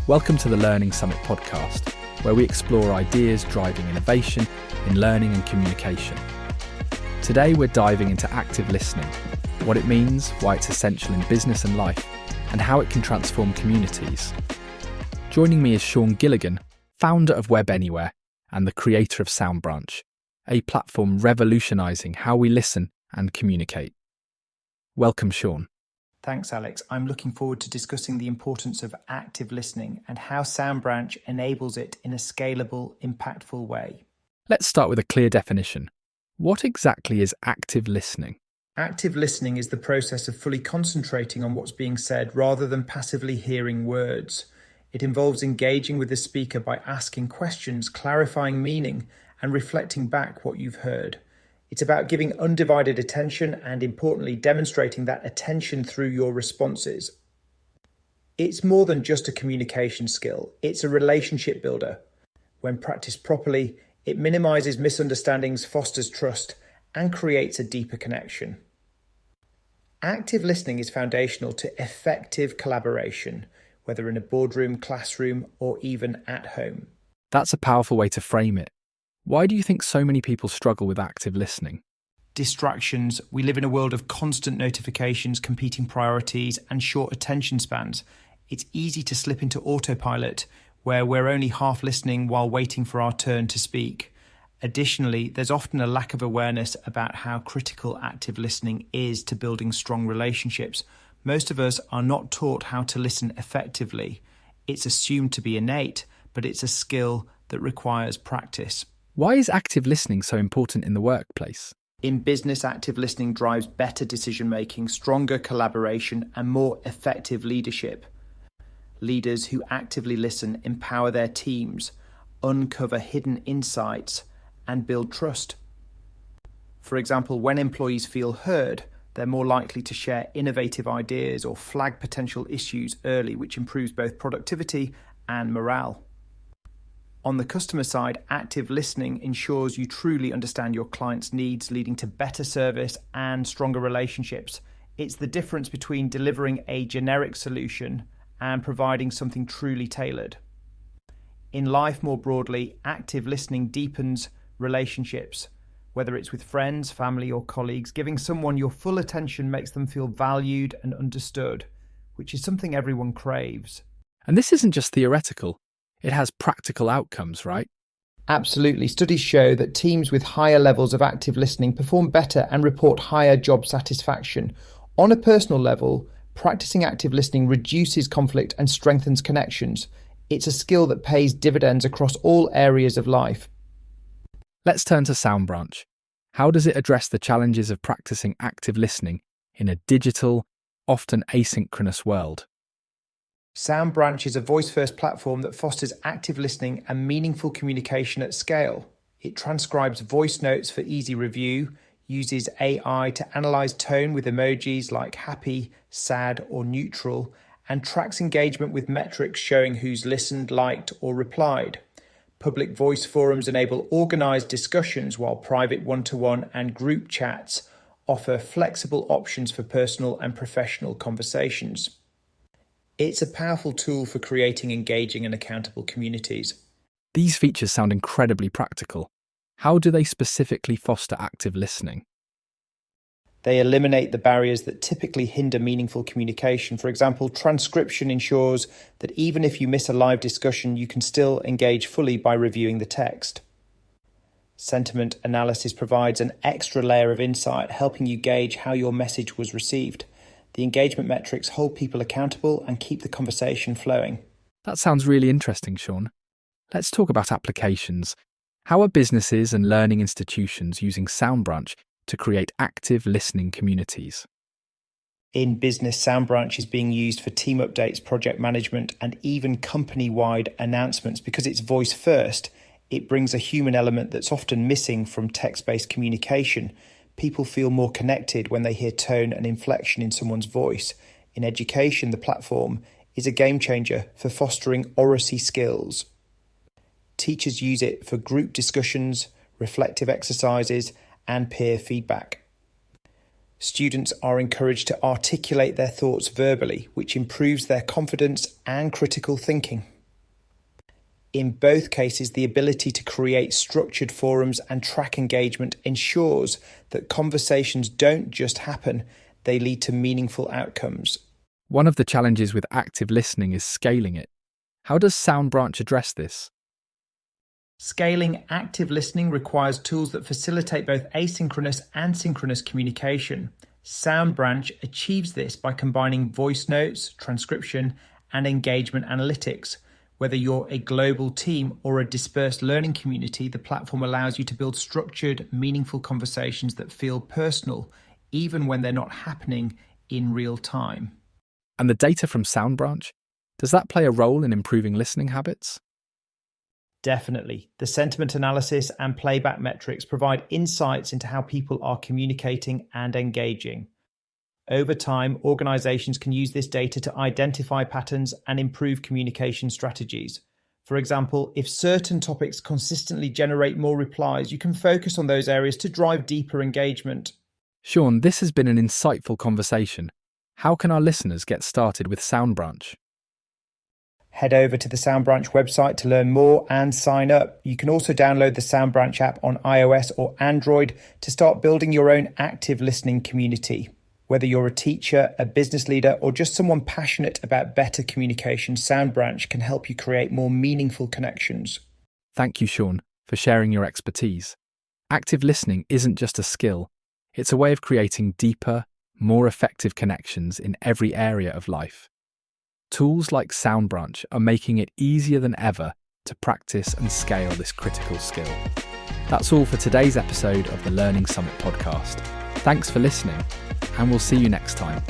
Welcome to the Learning Summit podcast, where we explore ideas driving innovation in learning and communication. Today we're diving into active listening, what it means, why it's essential in business and life, and how it can transform communities. Joining me is Sean Gilligan, founder of Web Anywhere and the creator of SoundBranch, a platform revolutionising how we listen and communicate. Welcome, Sean. Thanks, Alex. I'm looking forward to discussing the importance of active listening and how SoundBranch enables it in a scalable, impactful way. Let's start with a clear definition. What exactly is active listening? Active listening is the process of fully concentrating on what's being said rather than passively hearing words. It involves engaging with the speaker by asking questions, clarifying meaning, and reflecting back what you've heard. It's about giving undivided attention and, importantly, demonstrating that attention through your responses. It's more than just a communication skill. It's a relationship builder. When practiced properly, it minimizes misunderstandings, fosters trust, and creates a deeper connection. Active listening is foundational to effective collaboration, whether in a boardroom, classroom, or even at home. That's a powerful way to frame it. Why do you think so many people struggle with active listening? Distractions. We live in a world of constant notifications, competing priorities, and short attention spans. It's easy to slip into autopilot, where we're only half listening while waiting for our turn to speak. Additionally, there's often a lack of awareness about how critical active listening is to building strong relationships. Most of us are not taught how to listen effectively. It's assumed to be innate, but it's a skill that requires practice. Why is active listening so important in the workplace? In business, active listening drives better decision-making, stronger collaboration, and more effective leadership. Leaders who actively listen empower their teams, uncover hidden insights, and build trust. For example, when employees feel heard, they're more likely to share innovative ideas or flag potential issues early, which improves both productivity and morale. On the customer side, active listening ensures you truly understand your client's needs, leading to better service and stronger relationships. It's the difference between delivering a generic solution and providing something truly tailored. In life more broadly, active listening deepens relationships, whether it's with friends, family, or colleagues. Giving someone your full attention makes them feel valued and understood, which is something everyone craves. And this isn't just theoretical. It has practical outcomes, right? Absolutely. Studies show that teams with higher levels of active listening perform better and report higher job satisfaction. On a personal level, practicing active listening reduces conflict and strengthens connections. It's a skill that pays dividends across all areas of life. Let's turn to SoundBranch. How does it address the challenges of practicing active listening in a digital, often asynchronous world? SoundBranch is a voice-first platform that fosters active listening and meaningful communication at scale. It transcribes voice notes for easy review, uses AI to analyze tone with emojis like happy, sad, or neutral, and tracks engagement with metrics showing who's listened, liked, or replied. Public voice forums enable organized discussions, while private one-to-one and group chats offer flexible options for personal and professional conversations. It's a powerful tool for creating engaging and accountable communities. These features sound incredibly practical. How do they specifically foster active listening? They eliminate the barriers that typically hinder meaningful communication. For example, transcription ensures that even if you miss a live discussion, you can still engage fully by reviewing the text. Sentiment analysis provides an extra layer of insight, helping you gauge how your message was received. The engagement metrics hold people accountable and keep the conversation flowing. That sounds really interesting, Sean. Let's talk about applications. How are businesses and learning institutions using SoundBranch to create active listening communities? In business, SoundBranch is being used for team updates, project management, and even company-wide announcements. Because it's voice first, it brings a human element that's often missing from text-based communication. People feel more connected when they hear tone and inflection in someone's voice. In education, the platform is a game changer for fostering oracy skills. Teachers use it for group discussions, reflective exercises, and peer feedback. Students are encouraged to articulate their thoughts verbally, which improves their confidence and critical thinking. In both cases, the ability to create structured forums and track engagement ensures that conversations don't just happen, they lead to meaningful outcomes. One of the challenges with active listening is scaling it. How does SoundBranch address this? Scaling active listening requires tools that facilitate both asynchronous and synchronous communication. SoundBranch achieves this by combining voice notes, transcription, and engagement analytics. Whether you're a global team or a dispersed learning community, the platform allows you to build structured, meaningful conversations that feel personal, even when they're not happening in real time. And the data from SoundBranch, does that play a role in improving listening habits? Definitely. The sentiment analysis and playback metrics provide insights into how people are communicating and engaging. Over time, organizations can use this data to identify patterns and improve communication strategies. For example, if certain topics consistently generate more replies, you can focus on those areas to drive deeper engagement. Sean, this has been an insightful conversation. How can our listeners get started with SoundBranch? Head over to the SoundBranch website to learn more and sign up. You can also download the SoundBranch app on iOS or Android to start building your own active listening community. Whether you're a teacher, a business leader, or just someone passionate about better communication, SoundBranch can help you create more meaningful connections. Thank you, Sean, for sharing your expertise. Active listening isn't just a skill, it's a way of creating deeper, more effective connections in every area of life. Tools like SoundBranch are making it easier than ever to practice and scale this critical skill. That's all for today's episode of the Learning Summit podcast. Thanks for listening, and we'll see you next time.